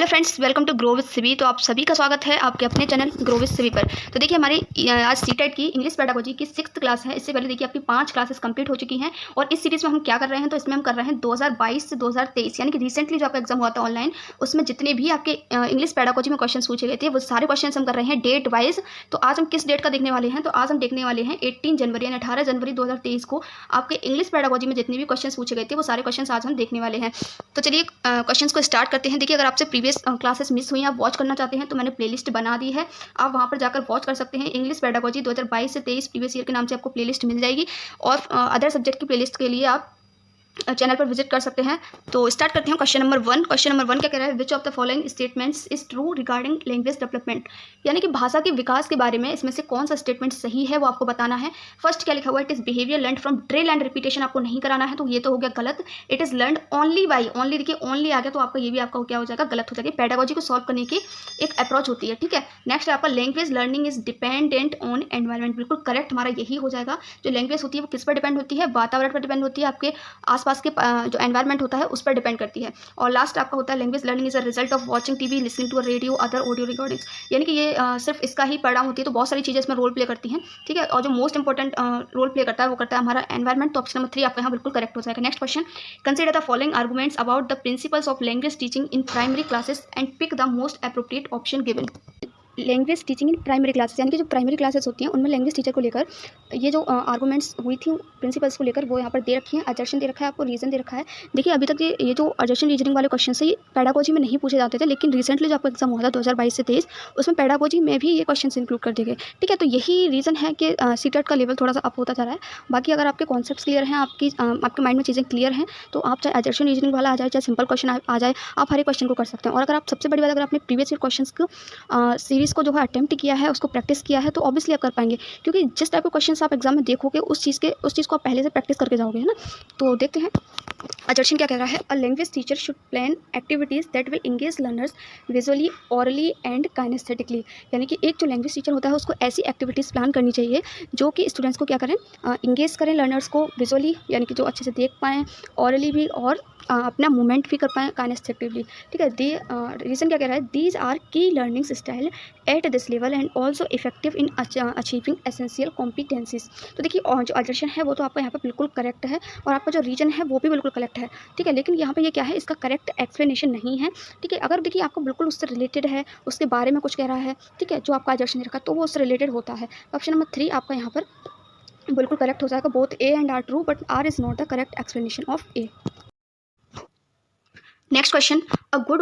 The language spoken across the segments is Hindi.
Hello friends, welcome to grow with सिवी। तो आप सभी का स्वागत है आपके अपने चैनल ग्रो विद सिवी पर। तो देखिए हमारी आज सीटेट की इंग्लिश पेडागोजी की 6th क्लास है। इससे पहले देखिए आपकी 5 क्लासेस कंप्लीट हो चुकी हैं और इस सीरीज़ में हम क्या कर रहे हैं, तो इसमें हम कर रहे हैं 2022 से 2023 यानी कि रिसेंटली जो आपका एग्जाम हुआ था ऑनलाइन, उसमें जितने भी आपके इंग्लिश पेडागोजी में क्वेश्चन पूछे गए थे वो सारे क्वेश्चन हम कर रहे हैं डेट वाइज। तो आज हम किस डेट का देखने वाले हैं, तो आज हम देखने वाले हैं 18 जनवरी यानी 18 जनवरी 2023 को आपके इंग्लिश पेडागोजी में जितने भी क्वेश्चन पूछे गए थे वो सारे क्वेश्चन आज हम देखने वाले हैं। तो चलिए क्वेश्चन को स्टार्ट करते हैं। देखिए अगर आपसे प्रीवियस क्लासेस मिस हुई, आप वॉच करना चाहते हैं तो मैंने प्लेलिस्ट बना दी है, आप वहां पर जाकर वॉच कर सकते हैं। इंग्लिश पेडागोजी 2022 से 23 प्रीवियस ईयर के नाम से आपको प्लेलिस्ट मिल जाएगी और अदर सब्जेक्ट की प्लेलिस्ट के लिए आप चैनल पर विजिट कर सकते हैं। तो स्टार्ट करते हैं क्वेश्चन नंबर 1। क्वेश्चन नंबर 1 क्या कह रहा है, विच of the following statements is true regarding language development, यानी कि भाषा के विकास के बारे में इसमें से कौन सा स्टेटमेंट सही है वो आपको बताना है। फर्स्ट क्या लिखा हुआ है, it is behaviour learn from drill and repetition, आपको नहीं कराना है तो ये तो हो गया गलत। It is learn only by, only देखिए ओनली आ गया तो आपका ये भी आपका क्या हो जाएगा, गलत हो जाएगा। पेडागोजी को सॉल्व करने की एक अप्रोच होती है, ठीक है। नेक्स्ट है आपका language learning is dependent on environment, बिल्कुल करेक्ट हमारा यही हो जाएगा। जो लैंग्वेज होती है वो किस पर डिपेंड होती है, वातावरण पर डिपेंड होती है, आपके आसपास के जो एनवायरमेंट होता है उस पर डिपेंड करती है। और लास्ट आपका होता है language learning is a result of watching TV, listening to a radio, other audio recordings, यानी कि ये सिर्फ इसका ही परिणाम होती है। तो बहुत सारी चीज़ें इसमें रोल प्ले करती हैं, ठीक है। और जो मोस्ट इंपॉर्टेंट रोल प्ले करता है वो करता है हमारा एनवायरमेंट। तो ऑप्शन नंबर 3 आपका यहाँ बिल्कुल करेक्ट हो जाएगा। Next question, consider the following arguments about the principles of language teaching in primary classes and pick the most appropriate option given. Language teaching in primary classes, यानी कि जो प्राइमरी क्लासेस होती हैं उनमें लैंग्वेज टीचर को लेकर ये जो आर्गूमेंट्स हुई थी प्रिंसिपल्स को लेकर वो यहाँ पर दे रखी हैं। अजर्शन दे रखा है, आपको रीज़न दे रखा है। देखिए अभी तक ये जो अजर्शन रीजनिंग वाले क्वेश्चन से पेडागोजी में नहीं पूछे जाते थे, लेकिन रिसेंटली जो आपका एग्जाम हुआ था 2022 से 23 उसमें पेडागोजी में भी ये क्वेश्चन इंक्लूड कर दिए गए, ठीक है। तो यही रीज़न है कि सीटेट का लेवल थोड़ा सा अप होता जा रहा है। बाकी अगर आपके कॉन्सेप्ट्स क्लियर हैं, आपके माइंड में चीज़ें क्लियर हैं, तो आप चाहे अजर्शन रीजनिंग वाला आ जाए चाहे सिंपल क्वेश्चन आ जाए, आप हर एक क्वेश्चन को कर सकते हैं। और अगर आप सबसे बड़ी बात, अगर आपने प्रीवियस ईयर क्वेश्चन को सीरीज़ को जो है अटेम्प्ट किया है, उसको प्रैक्टिस किया है, तो ऑब्वियसली आप कर पाएंगे, क्योंकि जिस टाइप के क्वेश्चंस आप एग्जाम में देखोगे उस चीज़ को आप पहले से प्रैक्टिस करके जाओगे, है ना। तो देखते हैं अजर्शन क्या कह रहा है। A language teacher should plan activities that will engage learners visually, orally and kinesthetically, यानी कि एक जो लैंग्वेज टीचर होता है उसको ऐसी एक्टिविटीज़ प्लान करनी चाहिए जो कि स्टूडेंट्स को क्या करें, इंगेज करें लर्नर्स को विजुअली, यानी कि जो अच्छे से देख पाएँ, ऑरली भी, और अपना मूवमेंट भी कर पाएँ काइनेस्थेटिकली, ठीक है। रीज़न क्या कह रहा है, दीज आर की learning style at this level and also effective in achieving essential competencies. तो देखिए जो अजर्शन है वो तो आपका यहाँ पर बिल्कुल करेक्ट है और आपका जो रीजन है वो भी बिल्कुल करेक्ट है, ठीक है। लेकिन यहाँ पे ये क्या है, इसका करेक्ट एक्सप्लेनेशन नहीं है, ठीक है। अगर देखिए आपको बिल्कुल उससे रिलेटेड है, उसके बारे में कुछ कह रहा है, ठीक है, जो आपका अजर्शन दे रखा है तो वो उससे रिलेटेड होता है। ऑप्शन नंबर 3 आपका यहाँ पर बिल्कुल करेक्ट हो जाएगा। Both A and R true but R is not the correct explanation of A. Next question, a good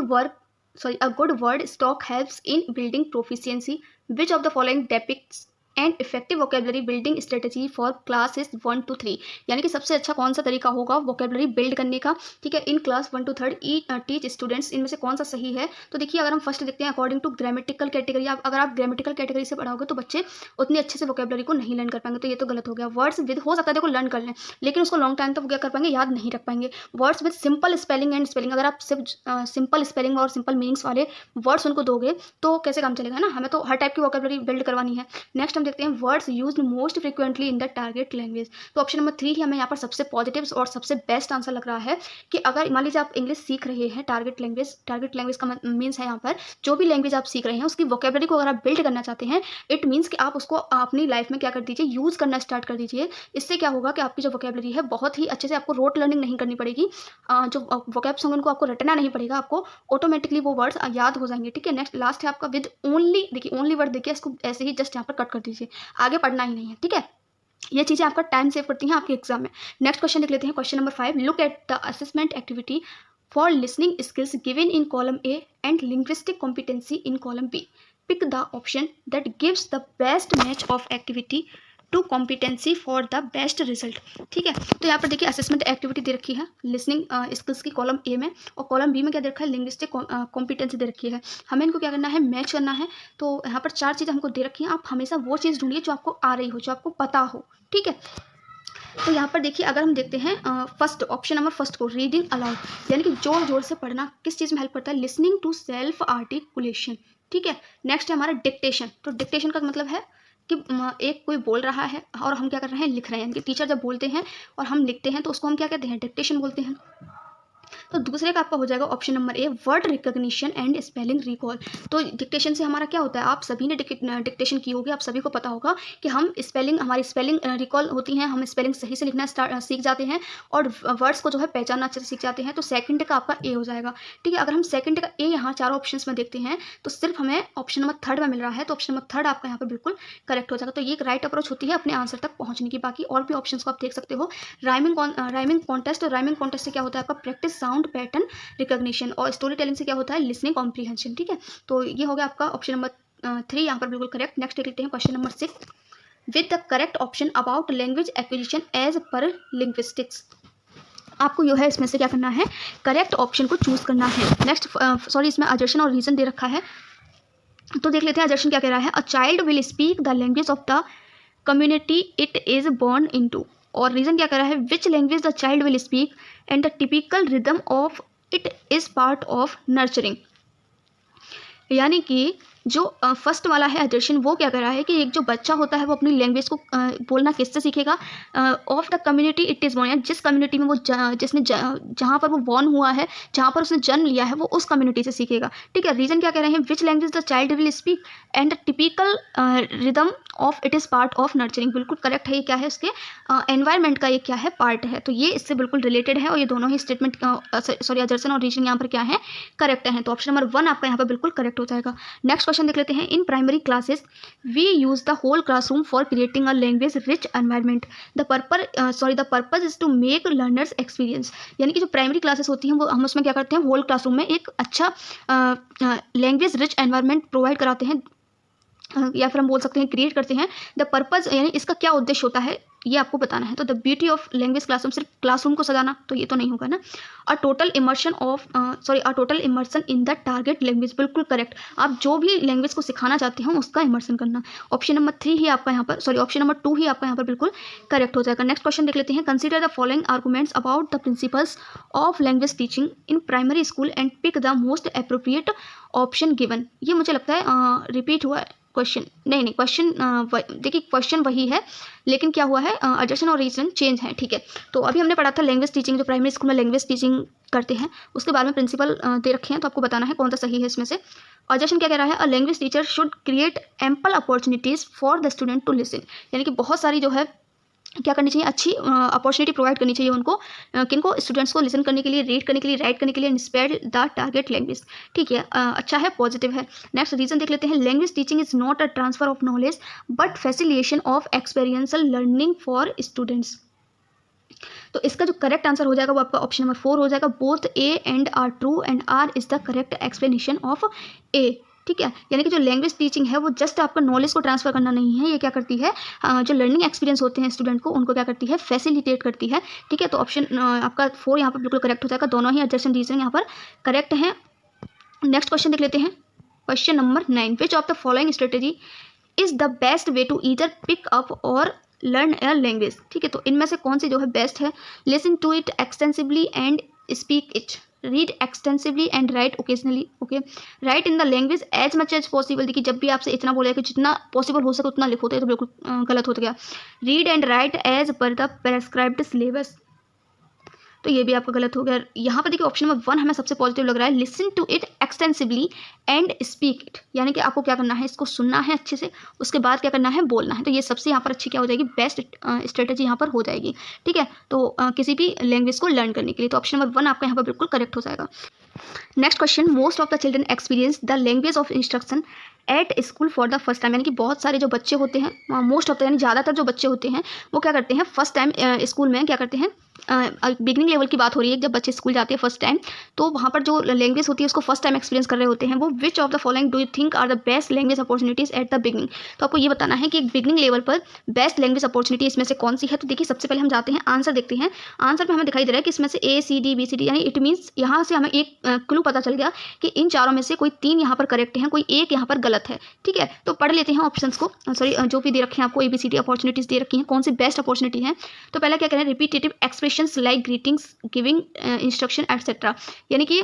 word stock helps in building proficiency. Which of the following depicts and effective vocabulary building strategy for classes 1 to 3, यानी कि सबसे अच्छा कौन सा तरीका होगा वोकेबलरी बिल्ड करने का, ठीक है, in class 1 to 3 teach students, इनमें से कौन सा सही है। तो देखिए अगर हम फर्स्ट देखते हैं अकॉर्डिंग टू ग्रामेटिकल कैटेगरी, अगर आप ग्रामेटिकल कैटेगरी से पढ़ाओगे तो बच्चे उतने अच्छे से वोकेबलरी को नहीं लर्न कर पाएंगे, तो ये तो गलत हो गया। वर्ड्स विद हो सकता है देखो लर्न कर लें, लेकिन उसको लॉन्ग टाइम तक क्या कर पाएंगे, याद नहीं रख पाएंगे। Words with simple spelling and spelling, अगर आप सिर्फ सिंपल स्पेलिंग और सिंपल मीनिंग्स वाले वर्ड्स उनको दोगे तो कैसे काम चलेगा ना, हमें तो हर टाइप की वोकेबलरी बिल्ड करवानी है। नेक्स्ट हम देखते हैं words used most frequently in the target language. तो ऑप्शन नंबर 3 ही हमें यहाँ पर सबसे पॉजिटिव और सबसे बेस्ट आंसर लग रहा है कि अगर मान लीजिए आप इंग्लिश सीख रहे हैं, टारगेट लैंग्वेज का मीन्स है यहाँ पर जो भी लैंग्वेज आप सीख रहे हैं उसकी वोकेबलरी को अगर आप बिल्ड करना चाहते हैं, इट मीन्स कि आप उसको अपनी लाइफ में क्या कर दीजिए, यूज़ करना स्टार्ट कर दीजिए। इससे क्या होगा कि आपकी जो वोकेबलरी है बहुत ही अच्छे से, आपको रोट लर्निंग नहीं करनी पड़ेगी, जो वोकेब्स होंगे उनको आपको रटना नहीं पड़ेगा, आपको ऑटोमेटिकली वो वर्ड्स याद हो जाएंगे, ठीक है। नेक्स्ट लास्ट है आपका विद ओनली, देखिए ओनली वर्ड देखिए, इसको ऐसे ही जस्ट यहाँ पर कट कर दीजिए, आगे पढ़ना ही नहीं है, ठीक है। ये चीज़ें आपका टाइम सेव करती हैं आपके एग्जाम में। नेक्स्ट क्वेश्चन देख लेते हैं, question number 5, look at the assessment activity for listening skills given in column A and linguistic competency in column B, pick the option that gives the best match of activity to competency for the best result, ठीक है। तो यहाँ पर देखिए असेसमेंट एक्टिविटी दे रखी है लिसनिंग स्किल्स की कॉलम ए में, और कॉलम बी में क्या दे रखा है, लिंग्विस्टिक कॉम्पिटेंसी दे रखी है। हमें इनको क्या करना है, मैच करना है। तो यहाँ पर 4 चीज़ें हमको दे रखी हैं, आप हमेशा वो चीज़ ढूंढिए जो आपको आ रही हो, जो आपको पता हो, ठीक है। तो यहाँ पर देखिए अगर हम देखते हैं फर्स्ट ऑप्शन नंबर फर्स्ट को, रीडिंग अलाउड, यानी कि जोर जोर से पढ़ना किस चीज़ में हेल्प करता है, लिसनिंग टू सेल्फ आर्टिकुलेशन, ठीक है। नेक्स्ट है हमारा डिक्टेशन। तो डिक्टेशन का मतलब है कि एक कोई बोल रहा है और हम क्या कर रहे हैं, लिख रहे हैं, यानी कि टीचर जब बोलते हैं और हम लिखते हैं तो उसको हम क्या कहते हैं, डिक्टेशन बोलते हैं। तो दूसरे का आपका हो जाएगा option number A, word recognition and spelling recall. तो डिक्टेशन से हमारा क्या होता है, आप सभी ने डिक्टेशन की होगी, आप सभी को पता होगा कि हम हमारी स्पेलिंग रिकॉल होती हैं, हम स्पेलिंग सही से लिखना सीख जाते हैं और वर्ड्स को जो है पहचानना अच्छे से सीख जाते हैं। तो सेकंड का आपका ए हो जाएगा। ठीक है, अगर हम सेकंड का ए यहाँ चारों ऑप्शंस में देखते हैं तो सिर्फ हमें ऑप्शन नंबर थर्ड में मिल रहा है, तो ऑप्शन नंबर थर्ड आपका यहाँ पर बिल्कुल करेक्ट हो जाएगा। तो ये एक राइट अप्रोच होती है अपने आंसर तक पहुँचने की। बाकी और भी ऑप्शन को आप देख सकते हो। राइमिंग कॉन्टेस्ट, और राइमिंग कॉन्टेस्ट से क्या होता है आपका प्रैक्टिस साउंड पैटर्न रिकॉग्निशन, और स्टोरी टेलिंग से क्या होता है लिसनिंग कॉम्प्रीहेंशन। ठीक है, तो ये हो गया आपका ऑप्शन नंबर 3 यहाँ पर बिल्कुल करेक्ट। नेक्स्ट देख लेते हैं question number 6, with the correct option about language acquisition age पर लिंग्विस्टिक्स। आपको जो है इसमें से क्या करना है, करेक्ट ऑप्शन को चूज करना है। नेक्स्ट इसमें अजर्शन और रीजन दे रखा है, तो देख लेते हैं अजर्शन क्या कह रहा है। A child will speak the language of the community it is born into, और रीजन क्या कर रहा है, which language the child will speak and the typical rhythm of it is part of nurturing. यानी कि जो फर्स्ट वाला है अजर्शन, वो क्या कर रहा है कि एक जो बच्चा होता है वो अपनी लैंग्वेज को बोलना किससे सीखेगा, of the community it is born, जिस कम्युनिटी में वो जिसने जहाँ पर वो बॉर्न हुआ है, जहाँ पर उसने जन्म लिया है, वो उस कम्युनिटी से सीखेगा। ठीक है, रीजन क्या कह रहे हैं, विच language the child will speak and the typical rhythm of it is part of nurturing. बिल्कुल करेक्ट है, ये क्या है इसके एनवायरमेंट का ये क्या है पार्ट है, तो ये इससे बिल्कुल रिलेटेड है, और ये दोनों ही स्टेटमेंट अजर्सन और रीजन यहाँ पर क्या है करेक्ट है, तो ऑप्शन नंबर 1 आपका यहाँ पर बिल्कुल करेक्ट हो जाएगा। नेक्स्ट क्वेश्चन देख लेते हैं। In primary classes we use the whole classroom for creating a language rich environment, the purpose is to make learners experience. यानी कि जो प्राइमरी क्लासेस होती हैं वो हम उसमें क्या करते हैं, होल क्लासरूम में एक अच्छा लैंग्वेज रिच एनवायरनमेंट प्रोवाइड कराते हैं, या फिर हम बोल सकते हैं क्रिएट करते हैं। द पर्पज़ यानी इसका क्या उद्देश्य होता है ये आपको बताना है। तो the beauty of language classroom, सिर्फ क्लासरूम को सजाना तो ये तो नहीं होगा ना। A total immersion in the target language, बिल्कुल करेक्ट। आप जो भी लैंग्वेज को सिखाना चाहते हैं उसका इमर्शन करना। ऑप्शन नंबर 3 ही आपका यहाँ पर ऑप्शन नंबर 2 ही आपका यहाँ पर बिल्कुल करेक्ट हो जाएगा। नेक्स्ट क्वेश्चन देख लेते हैं। Consider the following arguments about the principles of language teaching in primary school and pick the most appropriate option given. ये मुझे लगता है रिपीट हुआ क्वेश्चन, नहीं क्वेश्चन देखिए क्वेश्चन वही है, लेकिन क्या हुआ है अजर्सन और रीजन चेंज है। ठीक है, तो अभी हमने पढ़ा था लैंग्वेज टीचिंग, जो प्राइमरी स्कूल में लैंग्वेज टीचिंग करते हैं उसके बारे में प्रिंसिपल दे रखे हैं, तो आपको बताना है कौन सा सही है इसमें से। अजर्सन क्या कह रहा है, a language teacher should create ample opportunities for the student to listen. यानी कि बहुत सारी जो है क्या करनी चाहिए, अच्छी अपॉर्चुनिटी प्रोवाइड करनी चाहिए उनको, किनको, स्टूडेंट्स को लिसन करने के लिए, रीड करने के लिए, राइट करने के लिए, स्प्रेड द टारगेट लैंग्वेज। ठीक है, अच्छा है, पॉजिटिव है। नेक्स्ट रीजन देख लेते हैं। Language teaching is not a transfer of knowledge but facilitation of experiential learning for students. तो इसका जो करेक्ट आंसर हो जाएगा वो आपका ऑप्शन नंबर 4 हो जाएगा। Both A and R true and R is the correct explanation of A. ठीक है, यानी कि जो लैंग्वेज टीचिंग है वो जस्ट आपका नॉलेज को ट्रांसफर करना नहीं है, ये क्या करती है, जो लर्निंग एक्सपीरियंस होते हैं स्टूडेंट को उनको क्या करती है, फैसिलिटेट करती है। ठीक है, तो ऑप्शन आपका 4 यहाँ पर बिल्कुल करेक्ट हो जाएगा। दोनों ही अजर्सन रीजन यहाँ पर करेक्ट हैं। नेक्स्ट क्वेश्चन देख लेते हैं। Question number 9, which of the following strategy is the best way to either pick up or learn a language. ठीक है, तो इनमें से कौन सी जो है बेस्ट है। Listen to it extensively and speak it, read extensively and write occasionally. Okay, write in the language as much as possible. देखिए जब भी आपसे इतना बोला कि जितना पॉसिबल हो सके उतना लिखो, तो बिल्कुल गलत हो गया। Read and write as per the prescribed syllabus, तो ये भी आपका गलत हो गया। यहाँ पर देखिए ऑप्शन नंबर 1 हमें सबसे पॉजिटिव लग रहा है। Listen to it extensively and speak it, यानी कि आपको क्या करना है, इसको सुनना है अच्छे से, उसके बाद क्या करना है, बोलना है। तो ये सबसे यहाँ पर अच्छी क्या हो जाएगी, बेस्ट स्ट्रेटेजी यहाँ पर हो जाएगी। ठीक है, तो किसी भी लैंग्वेज को लर्न करने के लिए, तो ऑप्शन नंबर 1 आपका यहाँ पर बिल्कुल करेक्ट हो जाएगा। Next question, most of the children experience the language of instruction at school for the first time. यानी कि बहुत सारे जो बच्चे होते हैं, मोस्ट ऑफ द यानी ज़्यादातर जो बच्चे होते हैं वो क्या करते हैं, फर्स्ट टाइम स्कूल में क्या करते हैं, बिगनिंग लेवल की बात हो रही है, जब बच्चे स्कूल जाते हैं फर्स्ट टाइम, तो वहाँ पर जो लैंग्वेज होती है उसको फर्स्ट टाइम एक्सपीरियंस कर रहे होते हैं वो। Which of the following do you think are the best language opportunities at the beginning. तो आपको ये बताना है कि बिगनिंग लेवल पर बेस्ट लैंग्वेज अपॉर्चुनिटी इसमें से कौन सी है। तो देखिए सबसे पहले हम जाते हैं आंसर देखते हैं। आंसर में हमें दिखाई दे रहा है कि इसमें से A, C, D, B, C, D, यानी इट मीन्स यहाँ से हमें एक क्लू पता चल गया कि इन चारों में से कोई 3 यहाँ पर करेक्ट हैं, कोई एक यहाँ पर गलत है। ठीक है, तो पढ़ लेते हैं ऑप्शंस को, जो भी दे रखे हैं आपको ABCD अपॉर्चुनिटीज़ दे रखी हैं, कौन सी बेस्ट अपॉर्चुनिटी है। तो पहला क्या कह रहे हैं, repetitive expressions like greetings, giving instruction etcetera. यानी कि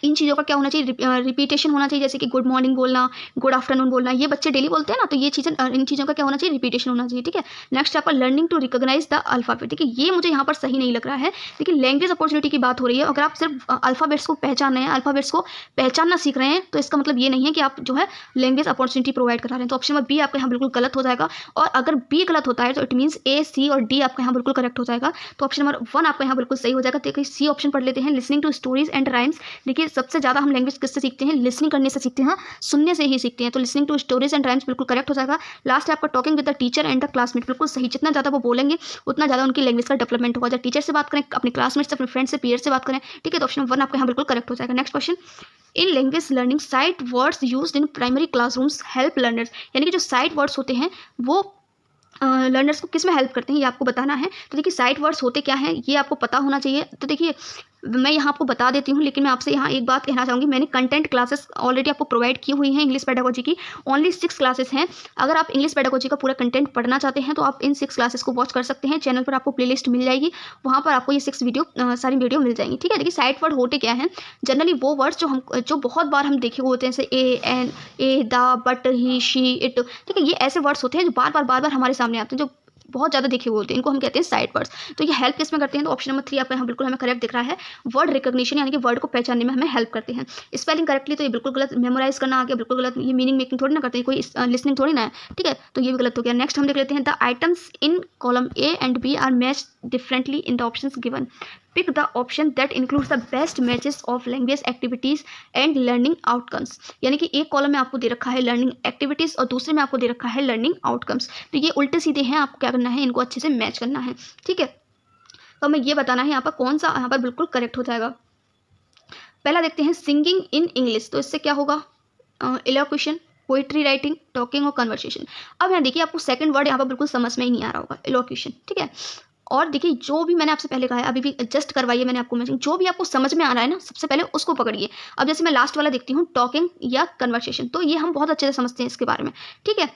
इन चीज़ों का क्या होना चाहिए, रिपीटेशन होना चाहिए, जैसे कि गुड मॉर्निंग बोलना, गुड आफ्टरनून बोलना, ये बच्चे डेली बोलते हैं ना, तो ये चीज़ें इन चीज़ों का क्या होना चाहिए, रिपीटेशन होना चाहिए। ठीक है, नेक्स्ट आपका learning to recognise the alphabet. ठीक है, ये मुझे यहाँ पर सही नहीं लग रहा है। देखिए लैंग्वेज अपॉर्चुनिटी की बात हो रही है, अगर आप सिर्फ अल्फ़ाबेट्स को पहचान रहे हैं, अल्फ़ाबेट्स को पहचानना सीख रहे हैं, तो इसका मतलब ये नहीं है कि आप जो है लैंग्वेज अपॉर्चुनिटी प्रोवाइड करा रहे हैं। तो ऑप्शन नंबर बी आपका यहाँ बिल्कुल गलत हो जाएगा, और अगर बी गलत होता है तो इट मीन्स ए, सी और डी आपका यहाँ बिल्कुल करेक्ट हो जाएगा। तो ऑप्शन नंबर 1 आपका यहाँ बिल्कुल सही हो जाएगा। देखिए सी ऑप्शन पढ़ लेते हैं, listening to stories and rhymes. देखिए सबसे ज़्यादा हम लैंग्वेज किससे सीखते हैं, लिसनिंग करने से सीखते हैं, सुनने से ही सीखते हैं। तो listening to stories and rhymes बिल्कुल करेक्ट हो जाएगा। लास्ट है आपका talking with the teacher and the classmate, बिल्कुल सही। जितना ज़्यादा वो बोलेंगे उतना ज़्यादा उनकी लैंग्वेज का डेवलपमेंट होगा। जब टीचर से बात करें, अपने क्लासमेट से, अपने फ्रेंड से, पीयर से बात करें, ठीक है, तो ऑप्शन 1 आपका यहाँ बिल्कुल करेक्ट हो जाएगा। Next question, in language learning sight words used in primary classrooms help learners, यानी कि जो साइट वर्ड्स होते हैं वो लर्नर्स को किस में हेल्प करते हैं, ये आपको बताना है। तो देखिए साइट वर्ड्स होते क्या हैं ये आपको पता होना चाहिए। तो देखिए मैं यहाँ आपको बता देती हूँ, लेकिन मैं आपसे यहाँ एक बात कहना चाहूँगी, मैंने कंटेंट क्लासेस ऑलरेडी आपको प्रोवाइड की हुई हैं इंग्लिश पेडागोजी की। ओनली 6 क्लासेस हैं। अगर आप इंग्लिश पेडागोजी का पूरा कंटेंट पढ़ना चाहते हैं तो आप इन 6 क्लासेस को वॉच कर सकते हैं। चैनल पर आपको प्लेलिस्ट मिल जाएगी, वहाँ पर आपको ये 6 सारी वीडियो मिल जाएंगी। ठीक है, देखिए साइट वर्ड होते क्या हैं, जनरली वो वर्ड्स जो बहुत बार हम देखे हुए होते हैं, जैसे a, an, a, the, but, he, she, it. ठीक है, ये ऐसे वर्ड्स होते हैं जो बार बार हमारे सामने आते हैं, जो बहुत ज़्यादा देखे हुए होते हैं, इनको हम कहते हैं साइड वर्ड्स। तो ये हेल्प किस में करते हैं, तो ऑप्शन नंबर 3 आपका यहाँ बिल्कुल हमें करेक्ट दिख रहा है। वर्ड रिकॉग्निशन, यानी कि वर्ड को पहचानने में हमें हेल्प करते हैं। स्पेलिंग करेक्टली तो ये बिल्कुल गलत, मेमोराइज करना आ गया बिल्कुल गलत, ये मीनिंग मेकिंग थोड़ी ना करते हैं, कोई लिसनिंग थोड़ी ना है। ठीक है, तो ये भी गलत हो गया। नेक्स्ट हम देख लेते हैं, the items in column A and B are matched differently in the options given. Pick the option that includes the best matches of language activities and learning outcomes. यानी कि एक कॉलम में आपको दे रखा है लर्निंग एक्टिविटीज़ और दूसरे में आपको दे रखा है लर्निंग आउटकम्स। तो ये उल्टे सीधे हैं, आपको क्या करना है, इनको अच्छे से मैच करना है। ठीक है, तो हमें ये बताना है यहाँ पर कौन सा यहाँ पर बिल्कुल करेक्ट हो जाएगा। पहला देखते हैं सिंगिंग इन इंग्लिश, तो इससे क्या होगा, इलोक्यूशन, पोइट्री राइटिंग, टॉकिंग और कन्वर्सेशन। अब यहाँ देखिए आपको सेकंड वर्ड यहाँ पर बिल्कुल समझ में ही नहीं आ रहा होगा, इलोक्यूशन। ठीक है, और देखिए जो भी मैंने आपसे पहले कहा है, अभी भी जस्ट करवाइए मैंने आपको मैसेज, जो भी आपको समझ में आ रहा है ना सबसे पहले उसको पकड़िए। अब जैसे मैं लास्ट वाला देखती हूँ, टॉकिंग या कन्वर्सेशन, तो ये हम बहुत अच्छे से समझते हैं इसके बारे में। ठीक है,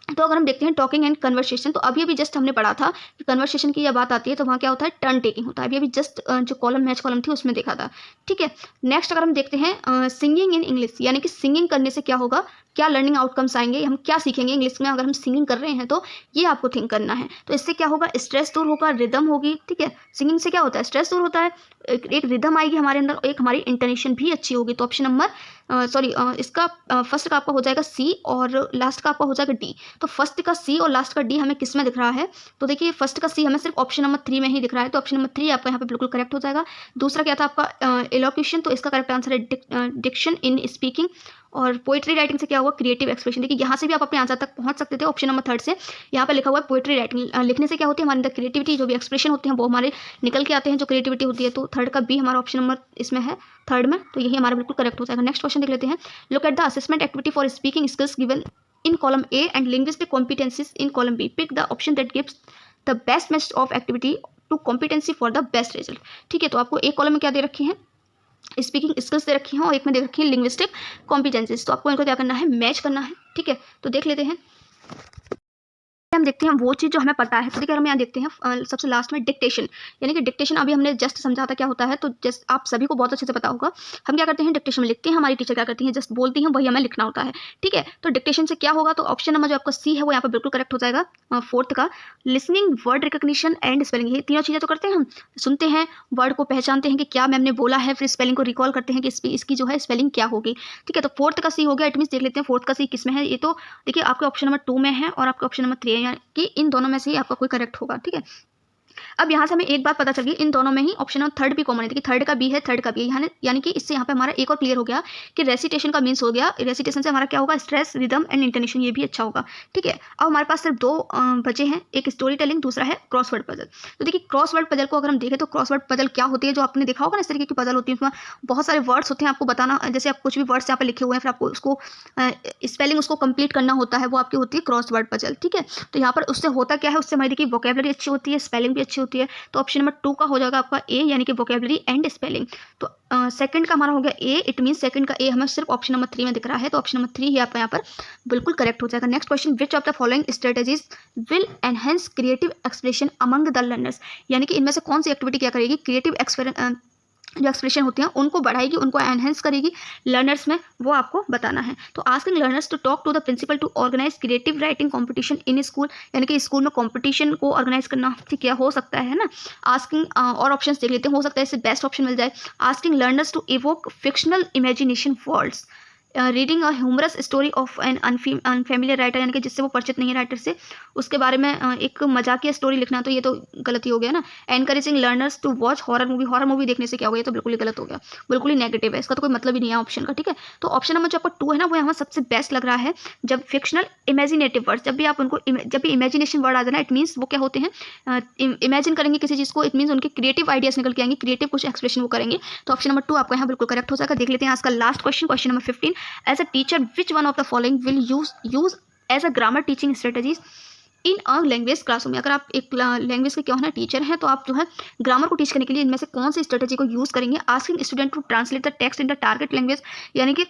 तो अगर हम देखते हैं टॉकिंग एंड कन्वर्सेशन, तो अभी जस्ट हमने पढ़ा था कि कन्वर्सेशन की जब बात आती है तो वहाँ क्या होता है, टर्न टेकिंग होता है। अभी जस्ट जो कॉलम मैच कॉलम थी उसमें देखा था। ठीक है, नेक्स्ट अगर हम देखते हैं सिंगिंग इन इंग्लिश, यानी कि सिंगिंग करने से क्या होगा, क्या लर्निंग आउटकम्स आएंगे, हम क्या सीखेंगे इंग्लिश में अगर हम सिंगिंग कर रहे हैं, तो ये आपको थिंक करना है। तो इससे क्या होगा, स्ट्रेस दूर होगा, रिदम होगी। ठीक है, सिंगिंग से क्या होता है, स्ट्रेस दूर होता है, एक रिदम आएगी हमारे अंदर, एक हमारी इंटोनेशन भी अच्छी होगी। तो ऑप्शन नंबर इसका फर्स्ट का आपका हो जाएगा सी और लास्ट का आपका हो जाएगा डी। तो फर्स्ट का सी और लास्ट का डी हमें किस में दिख रहा है, तो देखिए फर्स्ट का सी हमें सिर्फ ऑप्शन नंबर 3 में ही दिख रहा है, तो ऑप्शन नंबर 3 आपका यहाँ पे बिल्कुल करेक्ट हो जाएगा। दूसरा क्या था आपका एलोक्यूशन, तो इसका करेक्ट आंसर है डिक्शन इन स्पीकिंग। और पोइट्री राइटिंग से क्या हुआ, क्रिएटिव एक्सप्रेशन। देखिए यहाँ से भी आप अपने आंसर तक पहुँच सकते थे ऑप्शन नंबर 3 से। यहाँ पर लिखा हुआ है पोइट्री राइटिंग, लिखने से क्या होती है, हमारे अंदर क्रिएटिविटी, जो भी एक्सप्रेशन होते हैं वो हमारे निकल के आते हैं, जो क्रिएटिविटी होती है। तो थर्ड का बी हमारा ऑप्शन नंबर इसमें है, थर्ड में, तो यही हमारा बिल्कुल करेक्ट हो जाएगा। नेक्स्ट क्वेश्चन देख लेते हैं, look at the assessment activity for speaking skills given in column A and linguistic competencies in column B. Pick the option that gives the best match of activity to competency for the best result. ठीक है, तो आपको एक कॉलम में क्या दे रखी है, स्पीकिंग स्किल्स दे रखी हैं और एक में दे रखी है लिंग्विस्टिक कॉम्पिटेंसीज। तो आपको इनको क्या करना है, मैच करना है। ठीक है, तो देख लेते हैं, हम देखते हैं वो चीज़ जो हमें पता है। तो देखिए हम यहाँ देखते हैं सबसे लास्ट में डिक्टेशन, यानी कि डिक्टेशन अभी हमने जस्ट समझा था क्या होता है, तो जस्ट आप सभी को बहुत अच्छे से पता होगा। हम क्या करते हैं, डिक्टेशन में लिखते हैं, हमारी टीचर क्या करती हैं, जस्ट बोलती हैं, वही हमें लिखना होता है। ठीक है, तो डिक्टेशन से क्या होगा, तो ऑप्शन नंबर जो आपका सी है वो यहाँ पर बिल्कुल करेक्ट हो जाएगा। फोर्थ का listening, word recognition and spelling, ये तीनों चीज़ें तो करते हैं हम, सुनते हैं, वर्ड को पहचानते हैं कि क्या मैम ने बोला है, फिर स्पेलिंग को रिकॉल करते हैं कि इसकी जो है स्पेलिंग क्या होगी। ठीक है, तो फोर्थ का सी हो गया। इट मीन्स देख लेते हैं फोर्थ का सी किस में है, ये तो देखिए आपके ऑप्शन नंबर 2 में है और आपके ऑप्शन नंबर 3 है, यानी कि इन दोनों में से ही आपका कोई करेक्ट होगा। ठीक है, अब यहाँ से हमें एक बात पता चल गई, इन दोनों में ही ऑप्शन नंबर थर्ड भी कॉमन है। देखिए थर्ड का बी है, थर्ड का बी है, यानी कि इससे यहाँ पे हमारा एक और क्लियर हो गया कि रेसिटेशन का मीन्स हो गया, रेसिटेशन से हमारा क्या होगा, स्ट्रेस, रिदम एंड इंटोनेशन, ये भी अच्छा होगा। ठीक है, अब हमारे पास सिर्फ 2 बचे हैं, एक स्टोरी टेलिंग, दूसरा है क्रॉसवर्ड पजल। तो देखिए क्रॉसवर्ड पजल को अगर हम देखें तो क्रॉसवर्ड पजल क्या होती है, जो आपने देखा होगा ना इस तरीके की पजल होती है, उसमें बहुत सारे वर्ड्स होते हैं, आपको बताना, जैसे आप कुछ भी वर्ड्स यहाँ पे लिखे हुए हैं, फिर आपको उसको स्पेलिंग उसको कंप्लीट करना होता है, वो आपकी होती है क्रॉसवर्ड पजल। ठीक है, तो यहाँ पर उससे होता क्या है, उससे हमारी देखिए वोकैबुलरी अच्छी होती है, स्पेलिंग भी अच्छी होती है। तो ऑप्शन नंबर 2 का हो जाएगा आपका ए, यानी कि वोकैबुलरी एंड स्पेलिंग। तो सेकंड का हमारा हो गया ए, इट मीन सेकंड का ए हमें सिर्फ ऑप्शन नंबर 3 में दिख रहा है, तो ऑप्शन नंबर 3 ही आपका यहाँ पर बिल्कुल करेक्ट हो जाएगा। Next question, which of the following strategies will enhance creative expression among the learners, यानी कि इनमें से कौन सी एक्टिविटी क्या करेगी, क्रिएटिव जो एक्सप्रेशन होते हैं उनको बढ़ाएगी, उनको एनहेंस करेगी लर्नर्स में, वो आपको बताना है। तो asking learners to talk to the principal to organise creative writing competition in school, यानी कि स्कूल में कंपटीशन को ऑर्गेनाइज करना, ठीक है, हो सकता है ना। आस्किंग और ऑप्शंस देख लेते हैं, हो सकता है इससे बेस्ट ऑप्शन मिल जाए। Asking learners to evoke fictional imagination worlds, reading a humorous story of an unfamiliar writer, यानी कि जिससे वो परिचित नहीं है राइटर से, उसके बारे में एक मजाकिया स्टोरी लिखना, तो ये तो गलत ही हो गया ना। Encouraging learners to watch horror movie, horror movie देखने से क्या हो गया, तो बिल्कुल ही गलत हो गया, बिल्कुल ही नेगेटिव है, इसका तो कोई मतलब ही नहीं है ऑप्शन का, ठीक है। तो ऑप्शन नंबर जो आपका 2 है ना, वो यहाँ सबसे बेस्ट लग रहा है। जब फिक्शनल इमेजिनेटिव वर्ड, जब भी आप उनको जब भी इमेजिनेशन वर्ड आ जाए ना, इट मीन्स वो क्या होते हैं, इमेजिन करेंगे किसी चीज़ को, इट मीन्स उनके क्रिएटिव आइडियाज निकल के आएंगे, क्रिएटिव कुछ एक्सप्रेशन वो करेंगे। तो ऑप्शन नंबर 2 आपका यहाँ बिल्कुल करेक्ट हो जाएगा। देख लेते हैं आज का last question, question number 15। As a teacher which one of the following will use as a grammar teaching strategies in a language classroom में। अगर आप एक लैंग्वेज के क्या होना टीचर हैं, तो आप जो है ग्रामर को टीच करने के लिए इनमें से कौन सी स्ट्रेटेजी को यूज़ करेंगे। Asking student to translate the text in the target language, यानी कि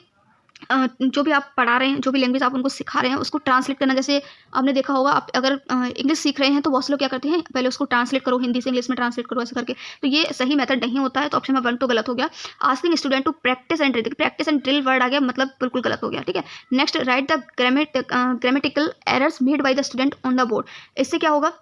जो भी आप पढ़ा रहे हैं, जो भी लैंग्वेज आप उनको सिखा रहे हैं, उसको ट्रांसलेट करना। जैसे आपने देखा होगा, आप अगर इंग्लिश सीख रहे हैं तो बहुत से लोग क्या करते हैं, पहले उसको ट्रांसलेट करो, हिंदी से इंग्लिश में ट्रांसलेट करो, ऐसे करके, तो ये सही मेथड नहीं होता है। तो ऑप्शन नंबर 1 तो गलत हो गया। Asking student to practice and drill, practice and drill word आ गया, मतलब बिल्कुल गलत हो गया, ठीक है। Next, write the grammatical errors made by the student on the board, इससे क्या होगा,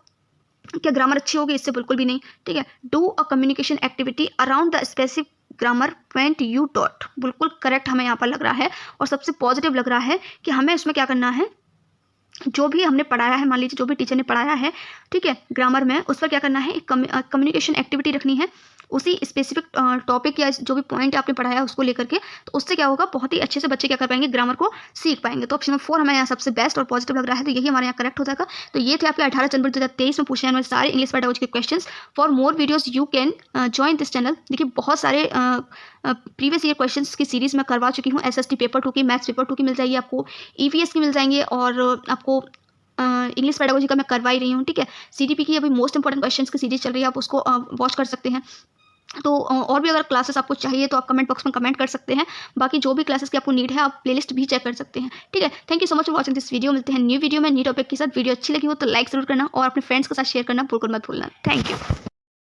क्या ग्रामर अच्छी होगी, इससे बिल्कुल भी नहीं, ठीक है। Do a communication activity around the specific grammar point you taught, बिल्कुल करेक्ट हमें यहाँ पर लग रहा है, और सबसे पॉजिटिव लग रहा है कि हमें इसमें क्या करना है, जो भी हमने पढ़ाया है, मान लीजिए जो भी टीचर ने पढ़ाया है, ठीक है, ग्रामर में, उस पर क्या करना है, एक कम्युनिकेशन एक्टिविटी रखनी है उसी स्पेसिफिक टॉपिक या जो भी पॉइंट आपने पढ़ाया है उसको लेकर के। तो उससे क्या होगा, बहुत ही अच्छे से बच्चे क्या कर पाएंगे, ग्रामर को सीख पाएंगे। तो ऑप्शन नंबर 4 हमें यहाँ सबसे बेस्ट और पॉजिटिव लग रहा है, तो यही हमारे यहाँ करेक्ट हो जाएगा। तो ये थे आपके 18 जनवरी 2023 में पूछे जाने वाले सारे इंग्लिश पेडागोजी के question. For more videos you can join this channel. देखिए बहुत सारे प्रीवियस ईयर क्वेश्चंस की सीरीज़ मैं करवा चुकी हूँ। SST पेपर 2 की, मैथ्स पेपर 2 की मिल जाएगी आपको, EVS की मिल जाएंगे, और आपको इंग्लिश पेडागोजी का मैं करवा ही रही हूँ, ठीक है। CDP की अभी मोस्ट इंपॉर्टेंट क्वेश्चंस की सीरीज चल रही है, आप उसको वॉच कर सकते हैं। तो और भी अगर क्लासेस आपको चाहिए तो आप कमेंट बॉक्स में कमेंट कर सकते हैं। बाकी जो भी क्लासेस की आपको नीड है, आप प्लेलिस्ट भी चेक कर सकते हैं, ठीक है। Thank you so much for watching this video. मिलते हैं न्यू वीडियो में, न्यू टॉपिक के साथ। वीडियो अच्छी लगी हो तो लाइक जरूर करना, और अपने फ्रेंड्स के साथ शेयर करना बिल्कुल मत भूलना। Thank you.